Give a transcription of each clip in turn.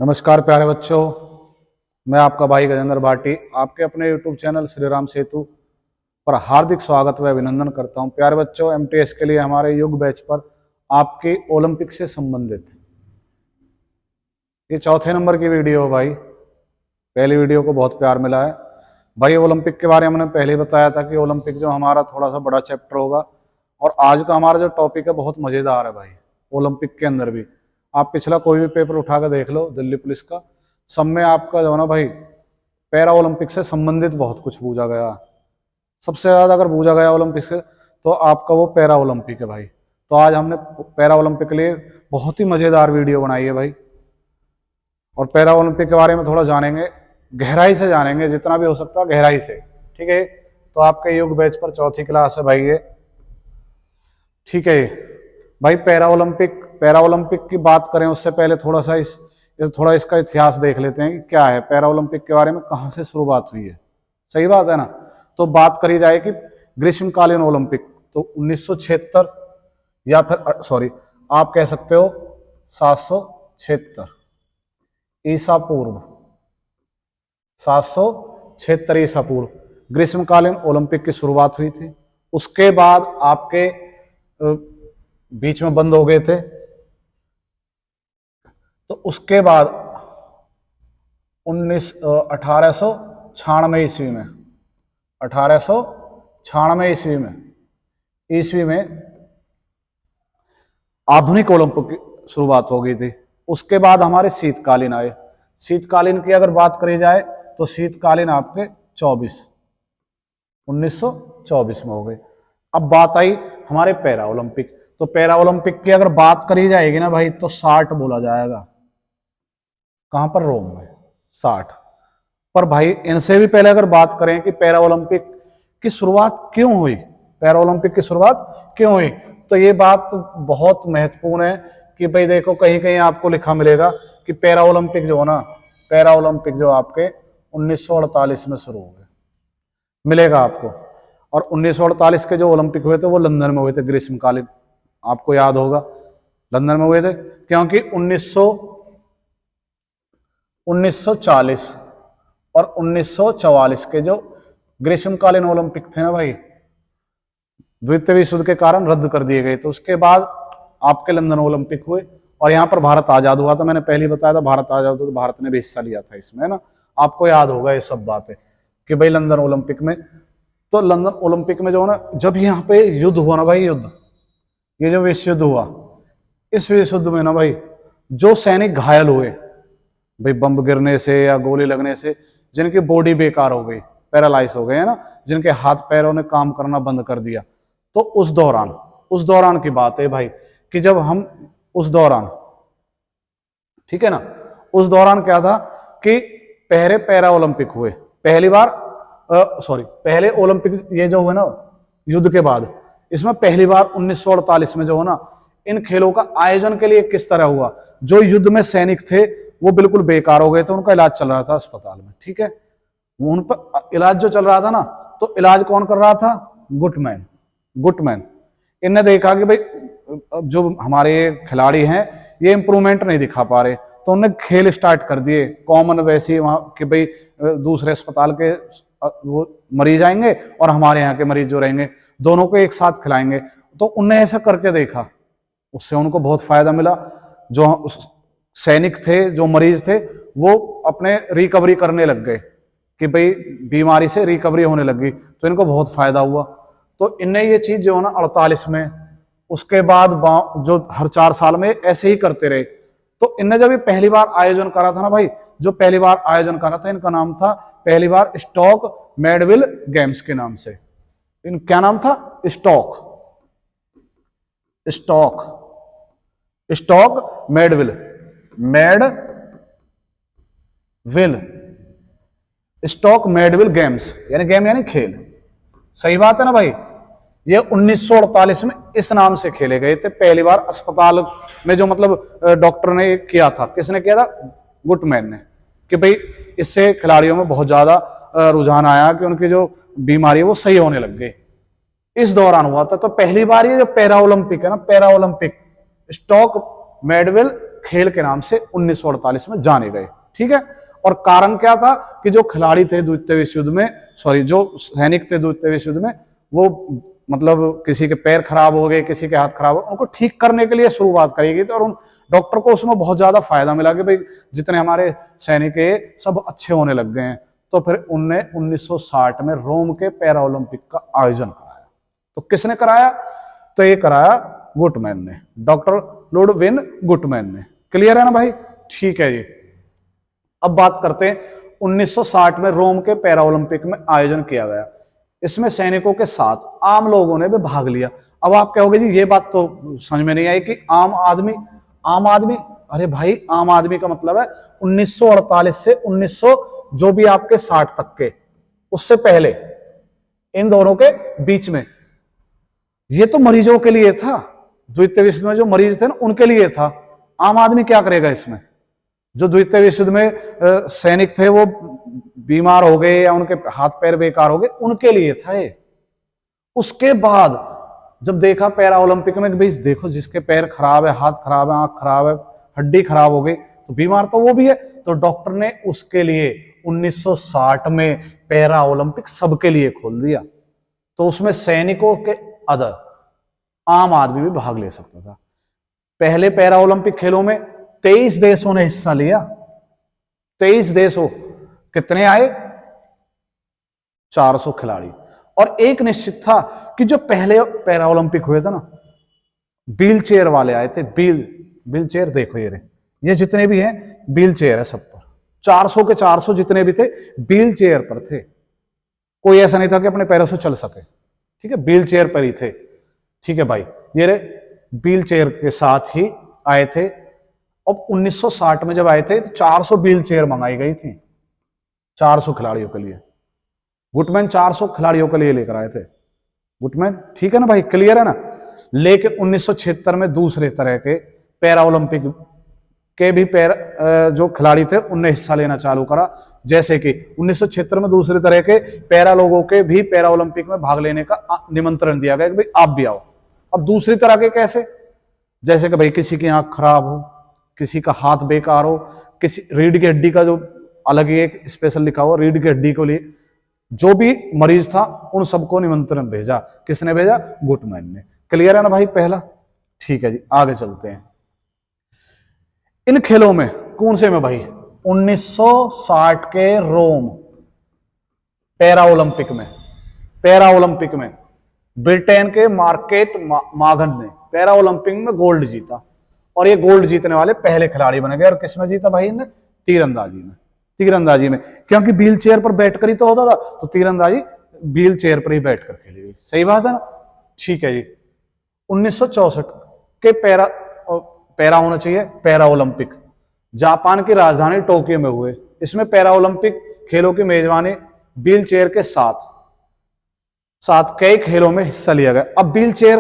नमस्कार प्यारे बच्चों, मैं आपका भाई गजेंद्र भाटी आपके अपने यूट्यूब चैनल श्री राम सेतु पर हार्दिक स्वागत व अभिनंदन करता हूं। प्यारे बच्चों, एमटीएस के लिए हमारे युग बैच पर आपकी ओलंपिक से संबंधित ये चौथे नंबर की वीडियो है भाई। पहली वीडियो को बहुत प्यार मिला है भाई। ओलंपिक के बारे में हमने पहले ही बताया था कि ओलंपिक जो हमारा थोड़ा सा बड़ा चैप्टर होगा, और आज का हमारा जो टॉपिक है बहुत मज़ेदार है भाई। ओलंपिक के अंदर भी आप पिछला कोई भी पेपर उठा कर देख लो दिल्ली पुलिस का, सब में आपका जो है ना भाई पैरा ओलंपिक से संबंधित बहुत कुछ पूछा गया। सबसे ज़्यादा अगर पूछा गया ओलंपिक से तो आपका वो पैरा ओलंपिक है भाई। तो आज हमने पैरा ओलंपिक के लिए बहुत ही मज़ेदार वीडियो बनाई है भाई, और पैरा ओलंपिक के बारे में थोड़ा जानेंगे, गहराई से जानेंगे जितना भी हो सकता है गहराई से। ठीक है, तो आपके युग बैच पर चौथी क्लास है भाई ये। ठीक है भाई, पैरा ओलंपिक की बात करें उससे पहले थोड़ा इसका इतिहास देख लेते हैं कि क्या है पैरा ओलंपिक के बारे में, कहाँ से शुरुआत हुई है। सही बात है ना। तो बात करी जाए कि ग्रीष्मकालीन ओलंपिक तो 1976 या फिर सॉरी आप कह सकते हो 776 ईसा पूर्व, 776 ईसा पूर्व ग्रीष्मकालीन ओलंपिक की शुरुआत हुई थी। उसके बाद आपके बीच में बंद हो गए थे। तो उसके बाद 1896 ईस्वी में 1896 ईस्वी में आधुनिक ओलंपिक की शुरुआत हो गई थी। उसके बाद हमारे शीतकालीन आए। शीतकालीन की अगर बात करी जाए तो शीतकालीन आपके 1924 में हो गए। अब बात आई हमारे पैरा ओलंपिक। तो पैरा ओलंपिक की अगर बात करी जाएगी ना भाई तो 60 बोला जाएगा। कहां पर? रोम में 60। पर भाई इनसे भी पहले अगर बात करें कि पैरा ओलंपिक की शुरुआत क्यों हुई, पैरा ओलंपिक की शुरुआत क्यों हुई, तो ये बात बहुत महत्वपूर्ण है कि भाई देखो कहीं कहीं आपको लिखा मिलेगा कि पैरा ओलंपिक जो है ना, पैरा ओलंपिक जो आपके 1948 में शुरू हो गए, मिलेगा आपको। और 1948 के जो ओलंपिक हुए थे वो लंदन में हुए थे, ग्रीष्मकालीन। आपको याद होगा लंदन में हुए थे, क्योंकि 1940 और 1944 के जो ग्रीष्मकालीन ओलंपिक थे ना भाई, द्वितीय विश्व युद्ध के कारण रद्द कर दिए गए। तो उसके बाद आपके लंदन ओलंपिक हुए और यहाँ पर भारत आजाद हुआ था। मैंने पहले ही बताया था भारत आजाद हुआ तो भारत ने भी हिस्सा लिया था इसमें, है ना। आपको याद होगा ये सब बातें कि भाई लंदन ओलंपिक में, तो लंदन ओलंपिक में जो है ना, जब यहाँ पे युद्ध हुआ ना भाई, ये जो विश्व युद्ध हुआ, इस विश्व युद्ध में ना भाई जो सैनिक घायल हुए भाई बम गिरने से या गोली लगने से, जिनकी बॉडी बेकार हो गई, पैरालाइज हो गए, है ना, जिनके हाथ पैरों ने काम करना बंद कर दिया, तो उस दौरान की बात है भाई कि जब हम उस दौरान, ठीक है ना, उस दौरान क्या था कि पहले पैरा ओलंपिक हुए पहली बार, पहले ओलंपिक ये जो हुए ना युद्ध के बाद, इसमें पहली बार 1948 में जो है ना, इन खेलों का आयोजन के लिए किस तरह हुआ। जो युद्ध में सैनिक थे वो बिल्कुल बेकार हो गए थे, उनका इलाज चल रहा था अस्पताल में। ठीक है, उन पर इलाज जो चल रहा था ना, तो इलाज कौन कर रहा था? गुटमैन। इनने देखा कि भाई जो हमारे खिलाड़ी हैं ये इंप्रूवमेंट नहीं दिखा पा रहे, तो उन्होंने खेल स्टार्ट कर दिए कॉमन वैसे वहां कि भाई दूसरे अस्पताल के वो मरीज आएंगे और हमारे यहाँ के मरीज जो रहेंगे दोनों को एक साथ खिलाएंगे। तो उनने ऐसा करके देखा, उससे उनको बहुत फायदा मिला। जो सैनिक थे, जो मरीज थे, वो अपने रिकवरी करने लग गए कि भाई बीमारी से रिकवरी होने लग गई, तो इनको बहुत फायदा हुआ। तो इनने ये चीज जो है ना 48 में, उसके बाद जो हर 4 साल में ऐसे ही करते रहे। तो इनने जब ये पहली बार आयोजन करा था ना भाई, जो पहली बार आयोजन करा था, इनका नाम था पहली बार स्टॉक मेडविल गेम्स के नाम से। इन क्या नाम था? स्टॉक मेडविल स्टॉक मेडविल गेम्स, यानी गेम यानी खेल। सही बात है ना भाई। ये 1948 में इस नाम से खेले गए थे पहली बार अस्पताल में, जो मतलब डॉक्टर ने किया था। किसने किया था? गुटमैन ने। कि भाई इससे खिलाड़ियों में बहुत ज्यादा रुझान आया कि उनकी जो बीमारी है वो सही होने लग गई। इस दौरान हुआ था। तो पहली बार ये जो पैरा ओलंपिक है ना, पैरा ओलंपिक स्टॉक मेडविल खेल के नाम से 1948 में जाने गए। ठीक है, और कारण क्या था कि जो खिलाड़ी थे द्वितीय विश्व युद्ध में, सॉरी जो सैनिक थे द्वितीय विश्व युद्ध में, वो मतलब किसी के पैर खराब हो गए, किसी के हाथ खराब हो, उनको ठीक करने के लिए शुरुआत करी गई थी। और उन डॉक्टर को उसमें बहुत ज्यादा फायदा मिला कि भाई जितने हमारे सैनिक है सब अच्छे होने लग गए हैं। तो फिर उनने 1960 में रोम के पैरा ओलंपिक का आयोजन कराया। तो किसने कराया? तो ये कराया गुटमैन ने, डॉक्टर लुडविन गुटमैन ने। क्लियर है ना भाई? ठीक है जी। अब बात करते हैं 1960 में रोम के पैरा ओलंपिक में आयोजन किया गया। इसमें सैनिकों के साथ आम लोगों ने भी भाग लिया। अब आप कहोगे जी ये बात तो समझ में नहीं आई कि आम आदमी, आम आदमी, अरे भाई आम आदमी का मतलब है 1948 से 1900 जो भी आपके 60 तक के, उससे पहले इन दोनों के बीच में, ये तो मरीजों के लिए था। द्वितीय विश्व में जो मरीज थे ना उनके लिए था। आम आदमी क्या करेगा इसमें? जो द्वितीय विश्व युद्ध में सैनिक थे वो बीमार हो गए या उनके हाथ पैर बेकार हो गए, उनके लिए था ये। उसके बाद जब देखा पैरा ओलंपिक में कि भाई देखो जिसके पैर खराब है, हाथ खराब है, आंख खराब है, हड्डी खराब हो गई, तो बीमार तो वो भी है। तो डॉक्टर ने उसके लिए 1960 में पैरा ओलंपिक सबके लिए खोल दिया। तो उसमें सैनिकों के अदर आम आदमी भी भाग ले सकता था। पहले पैरा ओलंपिक खेलों में 23 देशों ने हिस्सा लिया। 23 देशों, कितने आए? 400 खिलाड़ी। और एक निश्चित था कि जो पहले पैरा ओलंपिक हुए थे ना, व्हील चेयर वाले आए थे। व्हील चेयर देखो ये रहे, ये जितने भी हैं व्हील चेयर है सब पर। 400 के 400 जितने भी थे व्हील चेयर पर थे। कोई ऐसा नहीं था कि अपने पैरों से चल सके। ठीक है, व्हील चेयर पर ही थे। ठीक है भाई, ये रहे व्हील चेयर के साथ ही आए थे। अब 1960 में जब आए थे तो 400 व्हील चेयर मंगाई गई थी 400 खिलाड़ियों के लिए। गुटमैन 400 खिलाड़ियों के लिए लेकर आए थे गुटमैन। ठीक है ना भाई, क्लियर है ना? लेकिन 1976 में दूसरे तरह के पैरा ओलंपिक के भी जो खिलाड़ी थे उनने हिस्सा लेना चालू करा। जैसे कि 1976 में दूसरे तरह के पैरा लोगों के भी पैरा ओलंपिक में भाग लेने का निमंत्रण दिया गया कि भाई आप भी आओ। अब दूसरी तरह के कैसे? जैसे कि भाई किसी की आंख खराब हो, किसी का हाथ बेकार हो, किसी रीढ़ की हड्डी का जो अलग ही एक स्पेशल लिखा हुआ रीढ़ की हड्डी के लिए, जो भी मरीज था उन सबको निमंत्रण भेजा। किसने भेजा? गुटमैन ने। क्लियर है ना भाई पहला? ठीक है जी, आगे चलते हैं। इन खेलों में कौन से में भाई? 1960 के रोम पैरा ओलंपिक में, पैरा ओलंपिक में ब्रिटेन के मार्केट मागन ने पैरा ओलंपिक में गोल्ड जीता। और ये गोल्ड जीतने वाले पहले खिलाड़ी बन गए। और किसमें जीता भाई ने? तीरंदाजी में। तीरंदाजी में, क्योंकि व्हील चेयर पर बैठकर ही तो होता था, तो तीरंदाजी व्हील चेयर पर ही बैठकर खेली गई। सही बात है ना? ठीक है जी। 1964 के पैरा होना चाहिए पैरा ओलंपिक जापान की राजधानी टोक्यो में हुए। इसमें पैरा ओलंपिक खेलों की मेजबानी व्हील चेयर के साथ साथ कई खेलों में हिस्सा लिया गया। अब व्हील चेयर,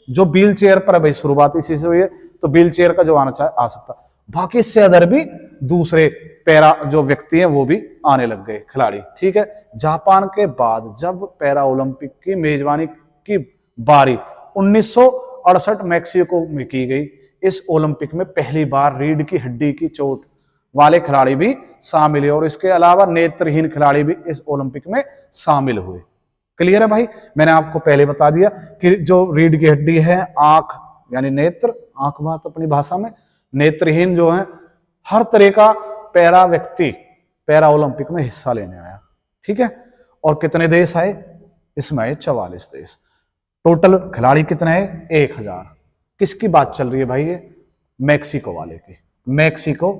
जो व्हील चेयर पर भाई शुरुआत इसी से हुई है, तो व्हील चेयर का जो आना चाहे आ सकता। बाकी इससे अदर भी दूसरे पैरा जो व्यक्ति हैं वो भी आने लग गए खिलाड़ी। ठीक है, जापान के बाद जब पैरा ओलंपिक की मेजबानी की बारी 1968 मैक्सिको में की गई, इस ओलंपिक में पहली बार रीढ़ की हड्डी की चोट वाले खिलाड़ी भी शामिल हुए और इसके अलावा नेत्रहीन खिलाड़ी भी इस ओलंपिक में शामिल हुए। क्लियर है भाई? मैंने आपको पहले बता दिया कि जो रीढ़ की हड्डी है, आंख यानी नेत्र, आंख बात अपनी भाषा में, नेत्रहीन जो है, हर तरह का पैरा व्यक्ति पैरा ओलंपिक में हिस्सा लेने आया। ठीक है, और कितने देश आए? इसमें आए 44 देश। टोटल खिलाड़ी कितने हैं? 1000। किसकी बात चल रही है भाई? ये मैक्सिको वाले की। मैक्सिको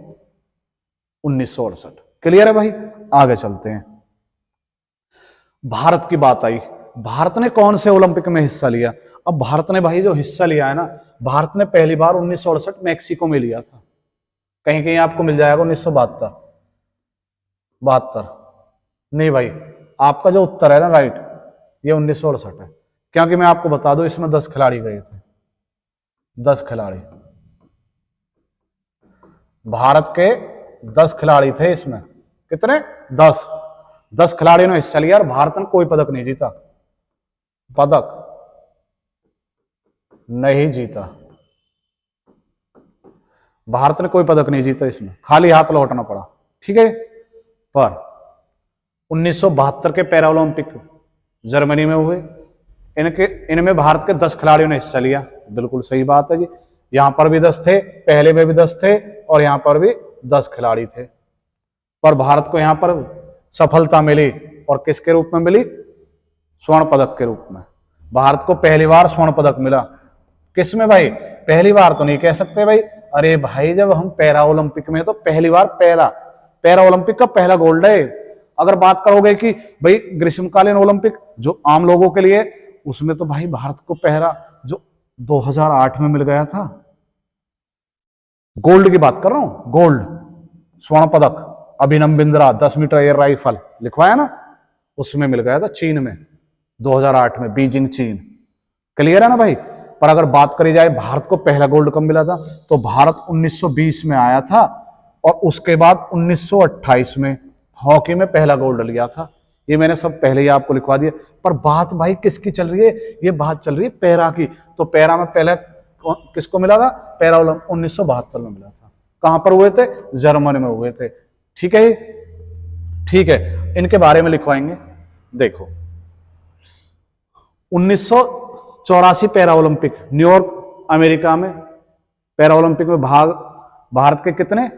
1968। क्लियर है भाई? आगे चलते हैं। भारत की बात आई। भारत ने कौन से ओलंपिक में हिस्सा लिया? अब भारत ने भाई जो हिस्सा लिया है ना, भारत ने पहली बार 1968 मैक्सिको में लिया था। कहीं कहीं आपको मिल जाएगा 1972 72। नहीं भाई, आपका जो उत्तर है ना राइट, ये 1968 है। क्योंकि मैं आपको बता दूं इसमें 10 खिलाड़ी गए थे। 10 खिलाड़ी, भारत के 10 खिलाड़ी थे इसमें। कितने? 10 खिलाड़ियों ने हिस्सा लिया और भारत ने कोई पदक नहीं जीता। पदक नहीं जीता। भारत ने कोई पदक नहीं जीता इसमें, खाली हाथ लौटना पड़ा। ठीक है, पर 1972 के पैरा ओलंपिक जर्मनी में हुए, इनमें भारत के 10 खिलाड़ियों ने हिस्सा लिया। बिल्कुल सही बात है जी, यहां पर भी 10 थे, पहले में भी 10 थे, और यहां पर भी 10 खिलाड़ी थे। पर भारत को यहां पर सफलता मिली, और किसके रूप में मिली? स्वर्ण पदक के रूप में। भारत को पहली बार स्वर्ण पदक मिला। किसमें भाई? पहली बार तो नहीं कह सकते भाई, अरे भाई जब हम पैरा ओलंपिक में, तो पहली बार पैरा ओलंपिक का पहला गोल्ड है। अगर बात करोगे कि भाई ग्रीष्मकालीन ओलंपिक जो आम लोगों के लिए, उसमें तो भाई भारत को पहला जो 2008 में मिल गया था, गोल्ड की बात कर रहा हूं, गोल्ड स्वर्ण पदक Abhinav Bindra 10 metre air rifle लिखवाया ना, उसमें मिल गया था चीन में 2008 में, बीजिंग चीन। क्लियर है ना भाई? पर अगर बात करी जाए भारत को पहला गोल्ड कब मिला था, तो भारत 1920 में आया था, और उसके बाद 1928 में हॉकी में पहला गोल्ड लिया था। ये मैंने सब पहले ही आपको लिखवा दिया। पर बात भाई किसकी चल रही है? ये बात चल रही है पैरा की। तो पैरा में पहले किसको मिला था? पैरा ओलंपिक 1972 में मिला था। कहां पर हुए थे? जर्मनी में हुए थे। ठीक है, ठीक है, इनके बारे में लिखवाएंगे। देखो 1984 पैरा ओलंपिक न्यूयॉर्क अमेरिका में, पैरा ओलंपिक में भाग भारत के कितने?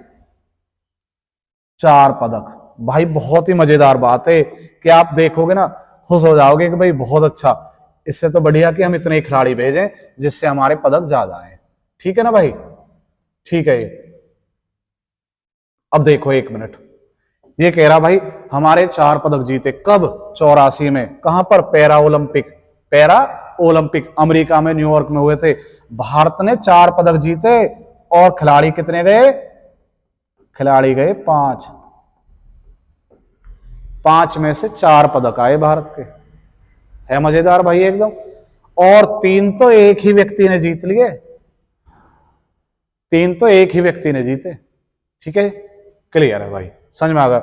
4 पदक। भाई बहुत ही मजेदार बात है कि आप देखोगे ना, खुश हो जाओगे कि भाई बहुत अच्छा, इससे तो बढ़िया कि हम इतने खिलाड़ी भेजें जिससे हमारे पदक ज्यादा आए। ठीक है ना भाई? ठीक है। अब देखो एक मिनट, ये कह रहा भाई हमारे 4 पदक जीते। कब? 84 में। कहां पर? Para Olympic. Para Olympic America में न्यूयॉर्क में हुए थे। भारत ने 4 पदक जीते, और खिलाड़ी कितने गए? खिलाड़ी गए 5। 5 में से 4 पदक आए भारत के। है मजेदार भाई एकदम। और 3 तो एक ही व्यक्ति ने जीत लिए। 3 तो एक ही व्यक्ति ने जीते। ठीक है, क्लियर है भाई, समझ में आ गया?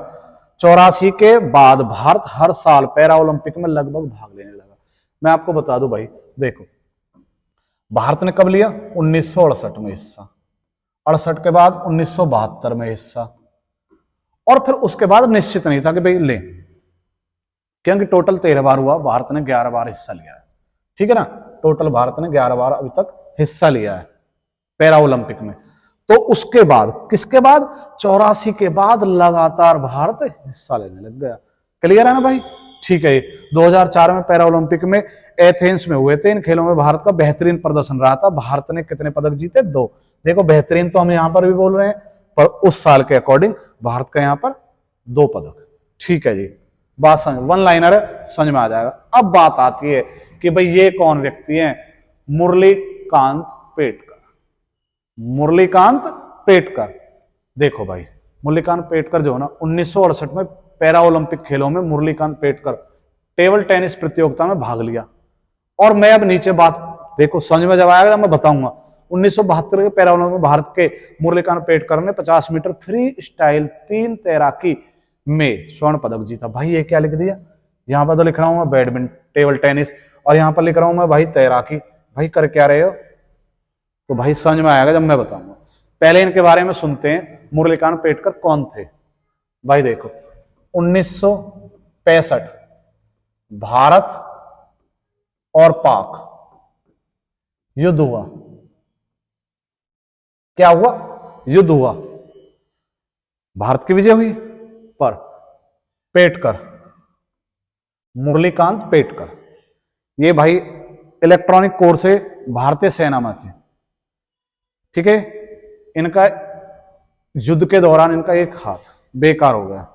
84 के बाद भारत हर साल पैरा ओलंपिक में लगभग भाग लेने लगा। मैं आपको बता दूं भाई, देखो भारत ने कब लिया? 1968 में हिस्सा, 68 के बाद 1972 में हिस्सा, और फिर उसके बाद निश्चित नहीं था कि भाई ले, क्योंकि टोटल 13 बार हुआ, भारत ने 11 बार हिस्सा लिया है। ठीक है ना? टोटल भारत ने 11 बार अभी तक हिस्सा लिया है पैरा ओलंपिक में। तो उसके बाद, किसके बाद? 84 के बाद लगातार भारत हिस्सा लेने लग गया। क्लियर है ना भाई? ठीक है। 2004 में पैरा ओलंपिक में एथेंस में हुए थे। इन खेलों में भारत का बेहतरीन प्रदर्शन रहा था। भारत ने कितने पदक जीते? 2। देखो बेहतरीन तो हम यहां पर भी बोल रहे हैं, पर उस साल के अकॉर्डिंग भारत का यहां पर 2 पदक। ठीक है जी, बात समझ, वन लाइनर है, समझ में आ जाएगा। अब बात आती है कि भाई ये कौन व्यक्ति हैं? मुरलीकांत पेटकर। मुरलीकांत पेटकर। देखो भाई मुरलीकांत पेटकर जो है ना, 1968 में पैरा ओलंपिक खेलों में मुरलीकांत पेटकर टेबल टेनिस प्रतियोगिता में भाग लिया। और मैं अब नीचे बात देखो, समझ में जब आएगा मैं बताऊंगा। 1972 के पैरा ओलंपिक में भारत के मुरलीकांत पेटकर ने 50 मीटर फ्री स्टाइल 3 तैराकी में स्वर्ण पदक जीता। भाई ये क्या लिख दिया? यहां पर तो लिख रहा हूं मैं बैडमिंटन, टेबल टेनिस, और यहां पर लिख रहा हूं मैं भाई तैराकी। भाई कर क्या रहे हो? तो भाई समझ में आएगा जब मैं बताऊंगा। पहले इनके बारे में सुनते हैं, मुरलीकांत पेटकर कौन थे? भाई देखो 1965 भारत और पाक युद्ध हुआ। क्या हुआ? युद्ध हुआ। भारत की विजय हुई, पर पेटकर, मुरलीकांत पेटकर, ये भाई इलेक्ट्रॉनिक कोर से भारतीय सेना में थे। ठीक है, इनका युद्ध के दौरान इनका एक हाथ बेकार हो गया।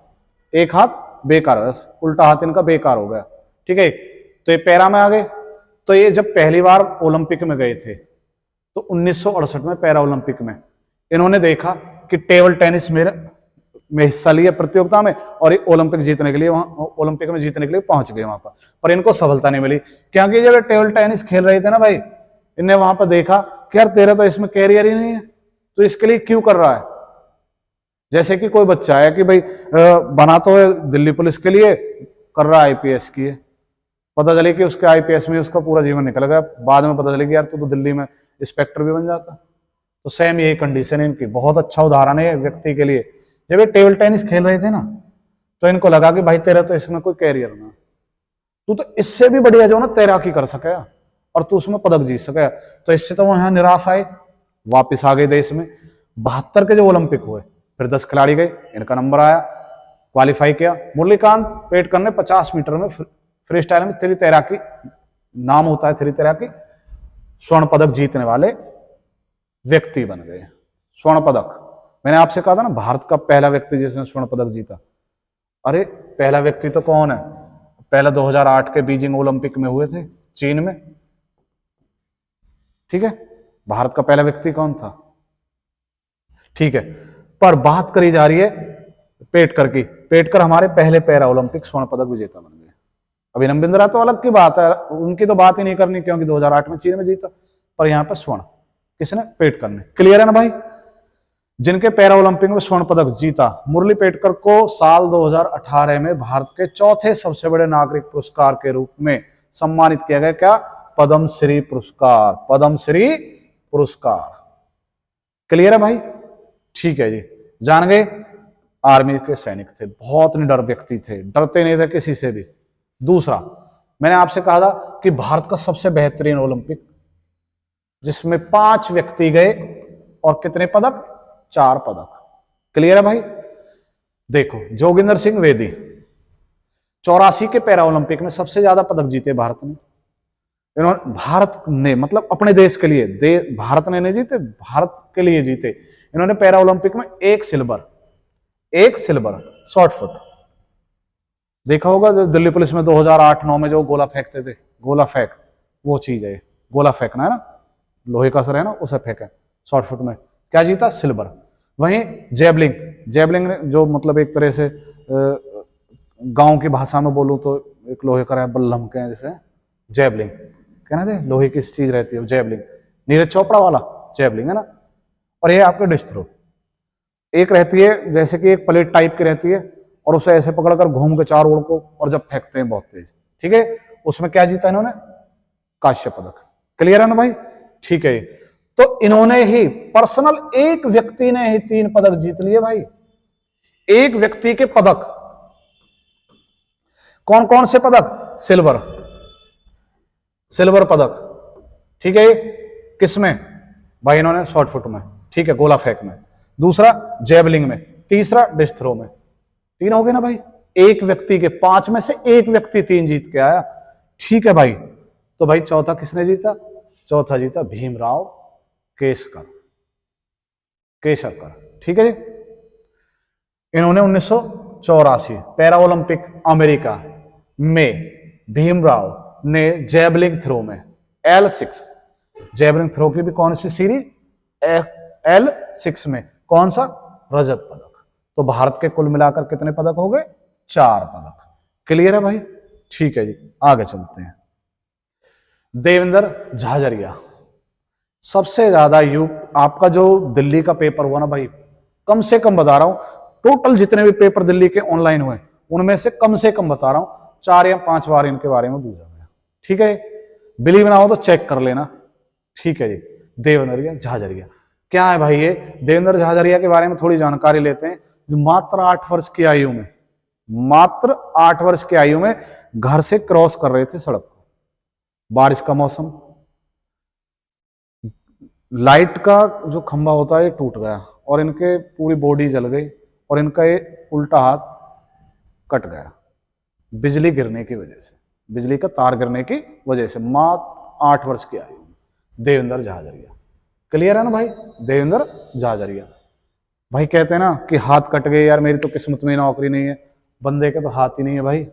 एक हाथ बेकार हो गया, उल्टा हाथ इनका बेकार हो गया। ठीक है, तो ये पैरा में आ गए। तो ये जब पहली बार ओलंपिक में गए थे, तो 1968 में पैरा ओलंपिक में इन्होंने देखा कि टेबल टेनिस में हिस्सा लिया प्रतियोगिता में, और ये ओलंपिक जीतने के लिए वहां, ओलंपिक में जीतने के लिए पहुंच गए वहां पर इनको सफलता नहीं मिली। क्योंकि जब टेबल टेनिस खेल रहे थे ना भाई, इन्हें वहां पर देखा कि यार तेरा तो इसमें कैरियर ही नहीं है, तो इसके लिए क्यों कर रहा है? जैसे कि कोई बच्चा है कि भाई बना तो है दिल्ली पुलिस के लिए, कर रहा है आईपीएस की है, पता चले कि उसके आईपीएस में उसका पूरा जीवन निकल गया, बाद में पता चले कि यार तू तो दिल्ली में इंस्पेक्टर भी बन जाता। तो सेम यही कंडीशन है इनकी। बहुत अच्छा उदाहरण है व्यक्ति के लिए। जब ये टेबल टेनिस खेल रहे थे ना, तो इनको लगा कि भाई तेरा तो इसमें कोई कैरियर ना, तू तो इससे भी बढ़िया जो ना तैराकी कर सके और तू उसमें पदक जीत सके। तो इससे तो वो यहाँ निराश आए, वापिस आ गए देश में। 72 के जो ओलंपिक हुए, फिर 10 खिलाड़ी गए, इनका नंबर आया, क्वालिफाई किया। मुरलीकांत पेटकर ने 50 मीटर में फ्री स्टाइल में थ्री तैराकी, नाम होता है थ्री तैराकी, स्वर्ण पदक जीतने वाले व्यक्ति बन गए। स्वर्ण पदक, मैंने आपसे कहा था ना भारत का पहला व्यक्ति जिसने स्वर्ण पदक जीता। अरे पहला व्यक्ति तो कौन है? पहला 2008 के बीजिंग ओलंपिक में हुए थे, चीन में। ठीक है, भारत का पहला व्यक्ति कौन था? ठीक है, पर बात करी जा रही है पेटकर की। पेटकर हमारे पहले पैरा ओलंपिक स्वर्ण पदक विजेता बन गए। अभिनव बिंद्रा तो अलग की बात है, उनकी तो बात ही नहीं करनी क्योंकि 2008 में चीन में जीता, पर यहां पर स्वर्ण किसने? पेटकर ने। क्लियर है ना भाई? जिनके पैरा ओलंपिक में स्वर्ण पदक जीता, मुरली पेटकर को साल 2018 में भारत के चौथे सबसे बड़े नागरिक पुरस्कार के रूप में सम्मानित किया गया। क्या? पद्मश्री पुरस्कार। पद्मश्री पुरस्कार। क्लियर है भाई? ठीक है जी, जान गए। आर्मी के सैनिक थे, बहुत निडर व्यक्ति थे, डरते नहीं थे किसी से भी। दूसरा, मैंने आपसे कहा था कि भारत का सबसे बेहतरीन ओलंपिक जिसमें 5 व्यक्ति गए और कितने पदक? 4 पदक। क्लियर है भाई? देखो, जोगिंदर सिंह वेदी 84 के पैरा ओलंपिक में सबसे ज्यादा पदक जीते भारत ने। इन्होंने, भारत ने मतलब अपने देश के लिए, भारत ने नहीं जीते, भारत के लिए जीते। इन्होंने पैरा ओलंपिक में एक सिल्वर शॉर्ट पुट। देखा होगा जो दिल्ली पुलिस में 2008-9 में जो गोला फेंकते थे, गोला फेंक, वो चीज है, गोला फेंकना है ना, लोहे का सर है ना, उसे फेंका शॉर्ट पुट में। क्या जीता? सिल्वर। वहीं जेवलिंग ने जो मतलब एक तरह से गांव की भाषा में बोलूं तो एक लोहे का बल्लम के जैसे जेवलिंग कहना थे, लोहे की चीज रहती है जेवलिंग, नीरज चोपड़ा वाला जेवलिंग है ना। और ये आपके डिस्क थ्रो, एक रहती है जैसे कि एक प्लेट टाइप की रहती है और उसे ऐसे पकड़कर घूम के चारों ओर को और जब फेंकते हैं बहुत तेज। ठीक है, उसमें क्या जीता इन्होंने? कांस्य पदक। क्लियर है ना भाई? ठीक है, तो इन्होंने ही पर्सनल, एक व्यक्ति ने ही 3 पदक जीत लिए भाई। एक व्यक्ति के पदक, कौन कौन से पदक? सिल्वर पदक। ठीक है, किसमें भाई? इन्होंने शॉर्ट पुट में, ठीक है, गोला फेंक में, दूसरा जेवलिंग में, तीसरा डिस्क थ्रो में। 3 हो गए ना भाई। एक व्यक्ति के 5 में से एक व्यक्ति 3 जीत के आया। ठीक है भाई, तो भाई चौथा किसने जीता? चौथा जीता भीमराव केसरकर। ठीक है जी, इन्होंने 1984 पैरा ओलंपिक अमेरिका में भीमराव ने जेवलिंग थ्रो में L6, जेवलिंग थ्रो की भी कौन सी सीरीज? L6 में कौन सा? रजत पदक। तो भारत के कुल मिलाकर कितने पदक हो गए? 4 पदक। क्लियर है भाई? ठीक है जी, आगे चलते हैं। देवेंद्र झाझरिया सबसे ज्यादा आपका जो दिल्ली का पेपर हुआ ना भाई, कम से कम बता रहा हूं, टोटल जितने भी पेपर दिल्ली के ऑनलाइन हुए उनमें से कम बता रहा हूं 4 या 5 बार इनके बारे में पूछा गया। ठीक है, बिलीव ना हो तो चेक कर लेना। ठीक है जी, देवेंद्र झाझरिया क्या है भाई? ये देवेंद्र झाझरिया के बारे में थोड़ी जानकारी लेते हैं। जो मात्र 8 वर्ष की आयु में, मात्र 8 वर्ष की आयु में घर से क्रॉस कर रहे थे सड़क को, बारिश का मौसम, लाइट का जो खंभा होता है टूट गया और इनके पूरी बॉडी जल गई और इनका ये उल्टा हाथ कट गया बिजली गिरने की वजह से, बिजली का तार गिरने की वजह से। मात्र 8 वर्ष की आयु, देवेंद्र झाझरिया। क्लियर है ना भाई? देवेंद्र झाझरिया भाई। कहते हैं ना कि हाथ कट गए यार, मेरी तो किस्मत में नौकरी नहीं है। बंदे के तो हाथ ही नहीं है भाई,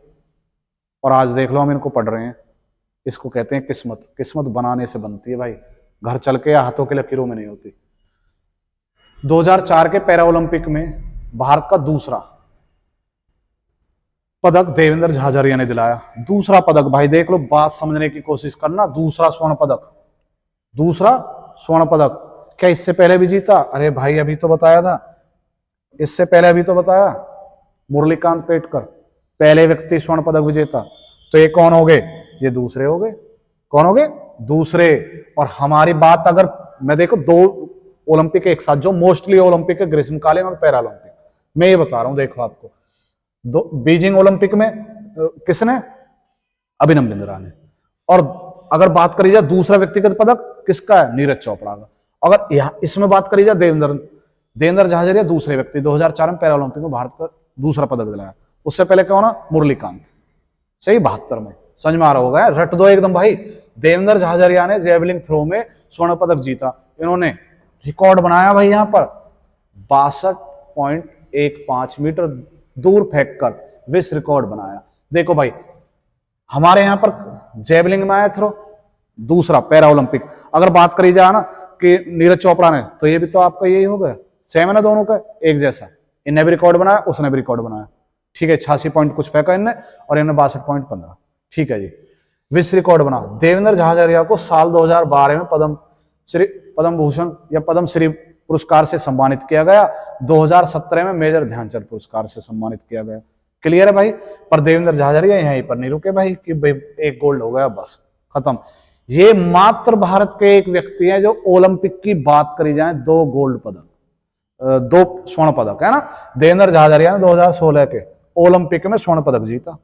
और आज देख लो हम इनको पढ़ रहे हैं। इसको कहते हैं किस्मत। किस्मत बनाने से बनती है भाई, घर चल के या हाथों के लकीरों में नहीं होती। 2004 के पैरा ओलंपिक में भारत का दूसरा पदक देवेंद्र झाझरिया ने दिलाया। दूसरा पदक भाई, देख लो, बात समझने की कोशिश करना। दूसरा स्वर्ण पदक, दूसरा स्वर्ण पदक। क्या इससे पहले भी जीता? अरे भाई अभी तो बताया था, इससे पहले अभी तो बताया, मुरलीकांत पेटकर पहले व्यक्ति स्वर्ण पदक विजेता। तो ये कौन हो गए? ये दूसरे हो गए। कौन हो गए? दूसरे। और हमारी बात अगर मैं देखो ओलंपिक एक साथ, जो मोस्टली ओलंपिक है ग्रीष्मकालीन और पैरा ओलंपिक, मैं ये बता रहा हूं। देखो आपको बीजिंग ओलंपिक में किसने, अभिनव बिंद्रा ने। और अगर बात करी जाए दूसरा व्यक्तिगत पदक किसका है, नीरज चोपड़ा का। अगर यहाँ इसमें बात करी जाए देवेंद्र झाझरिया दूसरे व्यक्ति, 2004 में पैरा ओलंपिक में भारत का दूसरा पदक दिलाया। उससे पहले कौन है, मुरलीकांत, सही 72 में। समझ में आ रहा होगा, रट दो एकदम भाई। देवेंद्र झाझरिया ने जेवलिंग थ्रो में स्वर्ण पदक जीता, इन्होंने रिकॉर्ड बनाया भाई यहाँ पर 62.15 मीटर दूर फेंककर विश्व रिकॉर्ड बनाया। देखो भाई हमारे यहाँ पर जेवलिंग में आया थ्रो, दूसरा पैरा ओलंपिक। अगर बात करी जाए ना कि नीरज चोपड़ा ने, तो ये भी तो आपका यही होगा, सेम है ना दोनों का, एक जैसा। इनने भी रिकॉर्ड बनाया, उसने भी रिकॉर्ड बनाया, ठीक है। 86 पॉइंट कुछ फेंका इनने और इन्हें 62.15, ठीक है जी, विश्व रिकॉर्ड बना। देवेंद्र झाझरिया को साल 2012 में पद्म भूषण या पद्म श्री पुरस्कार से सम्मानित किया गया। 2017 में मेजर ध्यानचंद पुरस्कार से सम्मानित किया गया। क्लियर है भाई। पर देवेंद्र झाझरिया यहीं पर नहीं रुके भाई कि भाई एक गोल्ड हो गया बस खत्म। ये मात्र भारत के एक व्यक्ति हैं जो ओलंपिक की बात करी जाए 2 गोल्ड पदक, 2 स्वर्ण पदक है ना। देवेंद्र झाझरिया ने 2016 के ओलंपिक में स्वर्ण पदक जीता,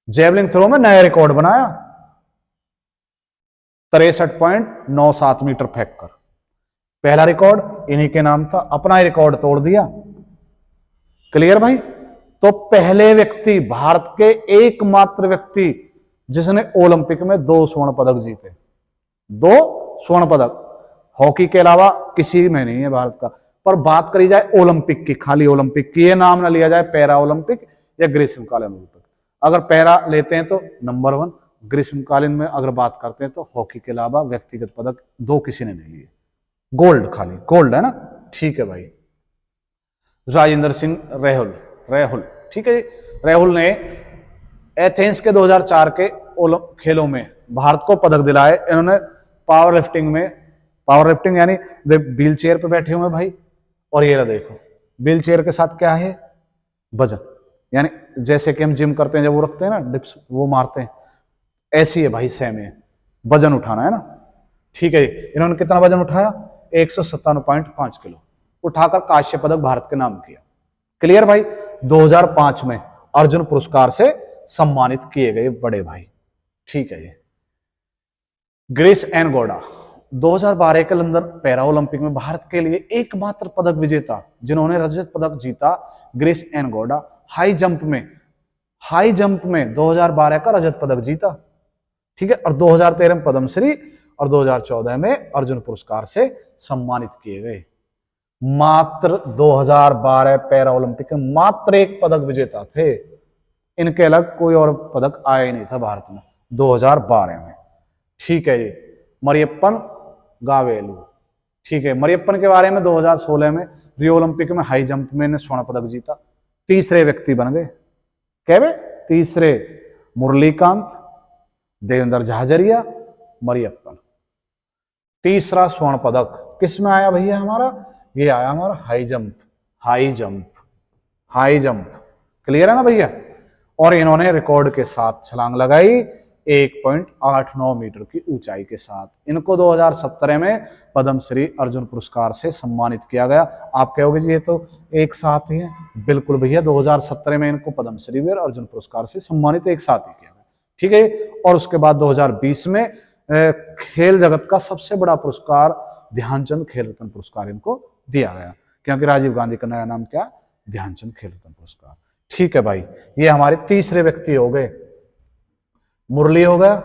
जेवलिंग थ्रो में नया रिकॉर्ड बनाया 63.97 मीटर फेंककर। पहला रिकॉर्ड इन्हीं के नाम था, अपना ही रिकॉर्ड तोड़ दिया। क्लियर भाई। तो पहले व्यक्ति, भारत के एकमात्र व्यक्ति जिसने ओलंपिक में 2 स्वर्ण पदक जीते, 2 स्वर्ण पदक। हॉकी के अलावा किसी में नहीं है भारत का। पर बात करी जाए ओलंपिक की, खाली ओलंपिक की, ये नाम ना लिया जाए पैरा ओलंपिक या ग्रीष्मकालीन ओलंपिक। अगर पैरा लेते हैं तो नंबर 1, ग्रीष्मकालीन में अगर बात करते हैं तो हॉकी के अलावा व्यक्तिगत पदक 2 किसी ने नहीं लिए, गोल्ड, खाली गोल्ड है ना, ठीक है भाई। राजेंद्र सिंह रेहुल, ठीक है जी। रेहुल ने एथेंस के 2004 के खेलों में भारत को पदक दिलाए। इन्होंने पावर लिफ्टिंग यानी व्हील चेयर पे बैठे हुए भाई, और ये रहा देखो व्हील चेयर के साथ क्या है, वजन, यानी जैसे कि हम जिम करते हैं जब वो रखते हैं ना डिप्स, वो मारते हैं, ऐसी है भाई, सेम है, वजन उठाना है ना, ठीक है। इन्होंने कितना वजन उठाया, 157.5 किलो उठाकर कांस्य पदक भारत के नाम किया। क्लियर भाई। 2005 में अर्जुन पुरस्कार से सम्मानित किए गए बड़े भाई, ठीक है। ये ग्रेस एन गौड़ा 2012 के लंदन पैरा ओलंपिक में भारत के लिए एकमात्र पदक विजेता जिन्होंने रजत पदक जीता। Grace N Gowda high jump में 2012 का रजत पदक जीता, ठीक है। और 2013 में पद्मश्री और 2014 में अर्जुन पुरस्कार से सम्मानित किए गए। मात्र 2012 पैरा ओलंपिक में मात्र एक पदक विजेता थे, इनके अलग कोई और पदक आया ही नहीं था भारत में 2012 में, ठीक है जी। मरियप्पन गावेलू, ठीक है। मरियप्पन के बारे में 2016 में रियो ओलंपिक में हाई जंप में स्वर्ण पदक जीता, तीसरे व्यक्ति बन गए। क्या तीसरे, मुरलीकांत, देवेंद्र झाझरिया, मरियप्पन। तीसरा स्वर्ण पदक किस में आया भैया हमारा, ये आया हमारा हाई जंप। क्लियर है ना भैया। और इन्होंने रिकॉर्ड के साथ छलांग लगाई 1.89 मीटर की ऊंचाई के साथ। इनको 2017 में पद्मश्री अर्जुन पुरस्कार से सम्मानित किया गया। आप कहोगे जी ये तो एक साथ ही है, बिल्कुल भैया। 2017 में इनको पद्मश्री और अर्जुन पुरस्कार से सम्मानित एक साथ ही किया गया, ठीक है। और उसके बाद 2020 में खेल जगत का सबसे बड़ा पुरस्कार ध्यानचंद खेल रत्न पुरस्कार इनको दिया गया, क्योंकि राजीव गांधी का नया नाम क्या, ध्यानचंद खेल रत्न पुरस्कार, ठीक है भाई। ये हमारे तीसरे व्यक्ति हो गए। मुरली हो गया,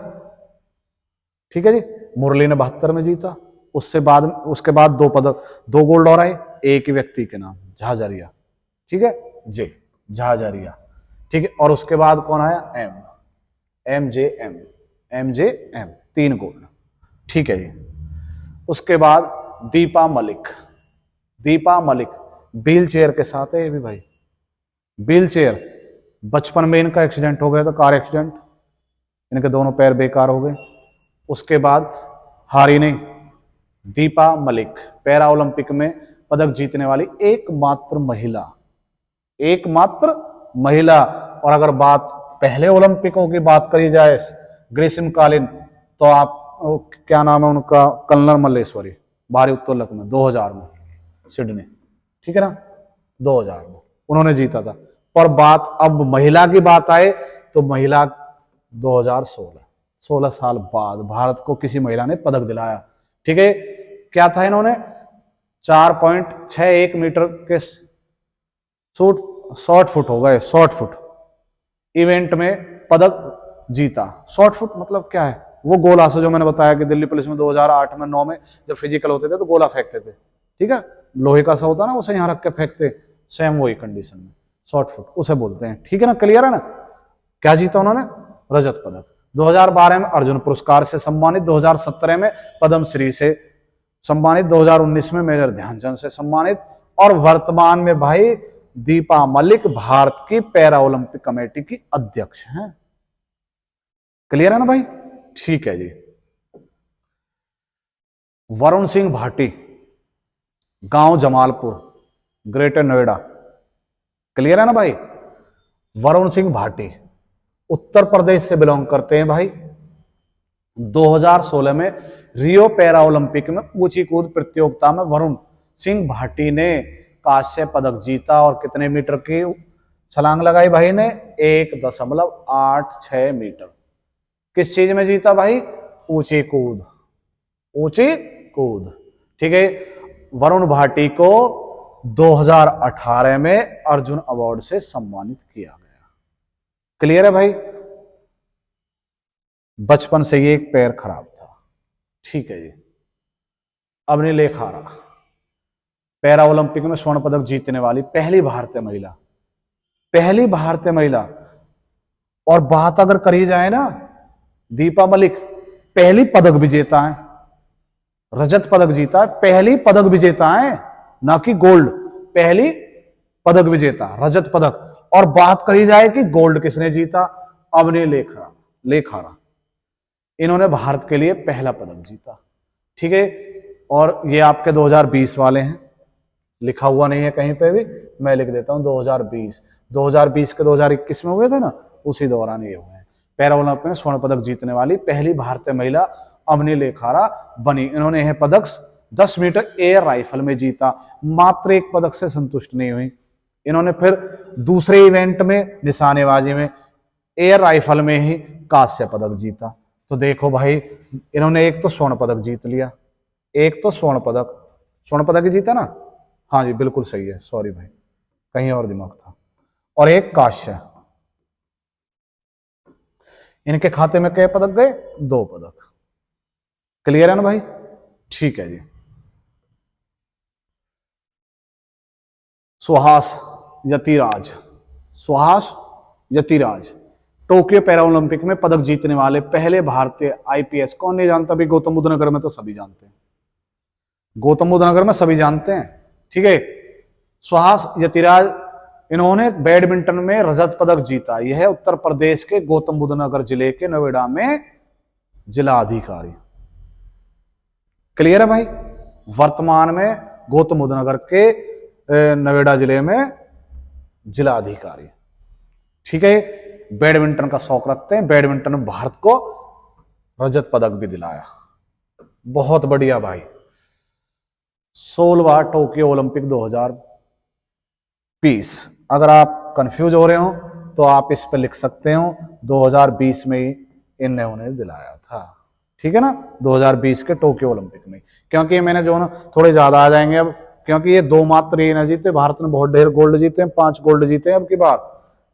ठीक है जी। मुरली ने 72 में जीता। उसके बाद 2 पदक, 2 गोल्ड और आए एक ही व्यक्ति के नाम, झाझरिया, ठीक है जी, झाझरिया, ठीक है। और उसके बाद कौन आया, एम जे एम 3 गोल्ड, ठीक है जी। उसके बाद दीपा मलिक व्हील चेयर के साथ है ये भी भाई, व्हील चेयर। बचपन में इनका एक्सीडेंट हो गया था, कार एक्सीडेंट, इनके दोनों पैर बेकार हो गए। उसके बाद हारी नहीं, दीपा मलिक पैरा ओलंपिक में पदक जीतने वाली एकमात्र महिला। और अगर बात पहले ओलंपिकों की बात करी जाए ग्रीष्मकालीन, तो आप क्या नाम है उनका, कल्नर मल्लेश्वरी, भारी उत्तोलक में 2000 में सिडनी, ठीक है ना, 2000 में उन्होंने जीता था। पर बात अब महिला की बात आए तो महिला 2016, 16 साल बाद भारत को किसी महिला ने पदक दिलाया, ठीक है। क्या था, इन्होंने 4.61 मीटर के शॉर्ट फुट हो गए, शॉर्ट फुट इवेंट में पदक जीता। शॉर्ट फुट मतलब क्या है, वो गोला से जो मैंने बताया कि दिल्ली पुलिस में 2008 में 9 में जब फिजिकल होते थे तो गोला फेंकते थे, ठीक है, लोहे का सा होता ना, उसे यहाँ रख के फेंकते, सेम वही कंडीशन में शॉर्ट फुट उसे बोलते हैं, ठीक है ना, क्लियर है ना। क्या जीता उन्होंने, रजत पदक। 2012 में अर्जुन पुरस्कार से सम्मानित, 2017 में पद्मश्री से सम्मानित, 2019 में मेजर ध्यानचंद से सम्मानित, और वर्तमान में भाई दीपा मलिक भारत की पैरा ओलंपिक कमेटी की अध्यक्ष हैं। क्लियर है ना भाई, ठीक है जी। वरुण सिंह भाटी, गांव जमालपुर, ग्रेटर नोएडा। क्लियर है ना भाई, वरुण सिंह भाटी उत्तर प्रदेश से बिलोंग करते हैं भाई। 2016 में रियो पैरा ओलंपिक में ऊंची कूद प्रतियोगिता में वरुण सिंह भाटी ने कांस्य पदक जीता। और कितने मीटर की छलांग लगाई भाई ने, 1.86 मीटर। किस चीज में जीता भाई, ऊंची कूद, ऊंची कूद, ठीक है। वरुण भाटी को 2018 में अर्जुन अवार्ड से सम्मानित किया गया। क्लियर है भाई, बचपन से ये एक पैर खराब था, ठीक है जी। अवनी लेखारा पैरा ओलंपिक में स्वर्ण पदक जीतने वाली पहली भारतीय महिला, पहली भारतीय महिला। और बात अगर करी जाए ना, दीपा मलिक पहली पदक विजेता है, रजत पदक जीता है, पहली पदक विजेता है, ना कि गोल्ड, पहली पदक विजेता रजत पदक। और बात करी जाए कि गोल्ड किसने जीता, अवनी लेखारा, इन्होंने भारत के लिए पहला पदक जीता, ठीक है। और ये आपके 2020 वाले हैं, लिखा हुआ नहीं है कहीं पे भी, मैं लिख देता हूं 2020 के 2021 में हुए थे ना, उसी दौरान ये हुए हैं। पैरा ओलंपिक में स्वर्ण पदक जीतने वाली पहली भारतीय महिला अवनी लेखारा बनी। इन्होंने यह पदक 10 मीटर एयर राइफल में जीता। मात्र एक पदक से संतुष्ट नहीं हुई, इन्होंने फिर दूसरे इवेंट में निशानेबाजी में एयर राइफल में ही कांस्य पदक जीता। तो देखो भाई, इन्होंने एक तो स्वर्ण पदक जीत लिया, एक तो स्वर्ण पदक ही जीता ना, हाँ जी बिल्कुल सही है, सॉरी भाई कहीं और दिमाग था, और एक कांस्य। इनके खाते में क्या पदक गए, 2 पदक। क्लियर है ना भाई, ठीक है जी। Suhas Yatiraj Tokyo para Olympic में पदक जीतने वाले पहले भारतीय आईपीएस। कौन नहीं जानता भाई, गौतम बुद्ध नगर में तो सभी जानते हैं, गौतम बुद्ध नगर में सभी जानते हैं, ठीक है। सुहास यतिराज, इन्होंने बैडमिंटन में रजत पदक जीता। यह है उत्तर प्रदेश के गौतम बुद्ध नगर जिले के नोएडा में जिला अधिकारी। क्लियर है भाई, वर्तमान में गौतम बुद्ध नगर के नोएडा जिले में जिला अधिकारी, ठीक है। बैडमिंटन का शौक रखते हैं, बैडमिंटन में भारत को रजत पदक भी दिलाया, बहुत बढ़िया भाई। 16वां टोक्यो ओलंपिक 2020। अगर आप कंफ्यूज हो रहे हो तो आप इस पर लिख सकते हो 2020 में ही इनने उन्हें दिलाया था, ठीक है ना, 2020 के टोक्यो ओलंपिक में। क्योंकि मैंने जो ना थोड़े ज्यादा आ जाएंगे अब, क्योंकि ये 2 मात्र ये ना जीते, भारत ने बहुत ढेर गोल्ड जीते हैं, 5 गोल्ड जीते हैं अब की बार,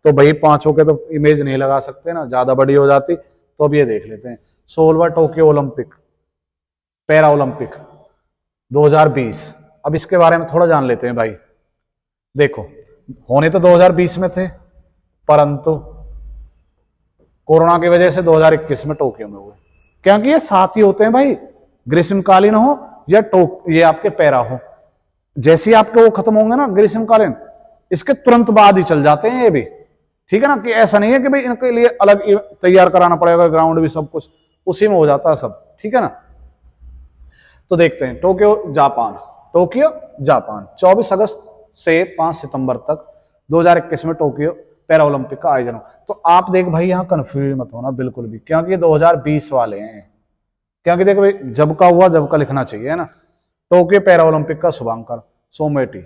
तो भाई 5 के तो इमेज नहीं लगा सकते ना, ज्यादा बड़ी हो जाती। तो अब ये देख लेते हैं 16वां टोक्यो ओलंपिक पैरा ओलंपिक 2020। अब इसके बारे में थोड़ा जान लेते हैं भाई। देखो, होने तो 2020 में थे, परंतु कोरोना की वजह से 2021 में टोक्यो में हुए, क्योंकि ये साथ ही होते हैं भाई, ग्रीष्मकालीन हो या ये आपके पैरा हो। जैसे ही आपके वो खत्म होंगे ना ग्रीष्मकालीन, इसके तुरंत बाद ही चल जाते हैं ये भी, ठीक है ना, कि ऐसा नहीं है कि भाई इनके लिए अलग तैयार कराना पड़ेगा, ग्राउंड भी सब कुछ उसी में हो जाता है सब, ठीक है ना। तो देखते हैं टोक्यो जापान 24 अगस्त से 5 सितंबर तक 2021 में टोक्यो पैरा ओलंपिक का आयोजन हो। तो आप देख भाई यहाँ कंफ्यूज मत होना बिल्कुल भी, क्योंकि ये 2020 वाले हैं, क्योंकि देखो भाई जब का हुआ जब का लिखना चाहिए, है ना। टोक्यो पैरा ओलंपिक का शुभांकर सोमेटी,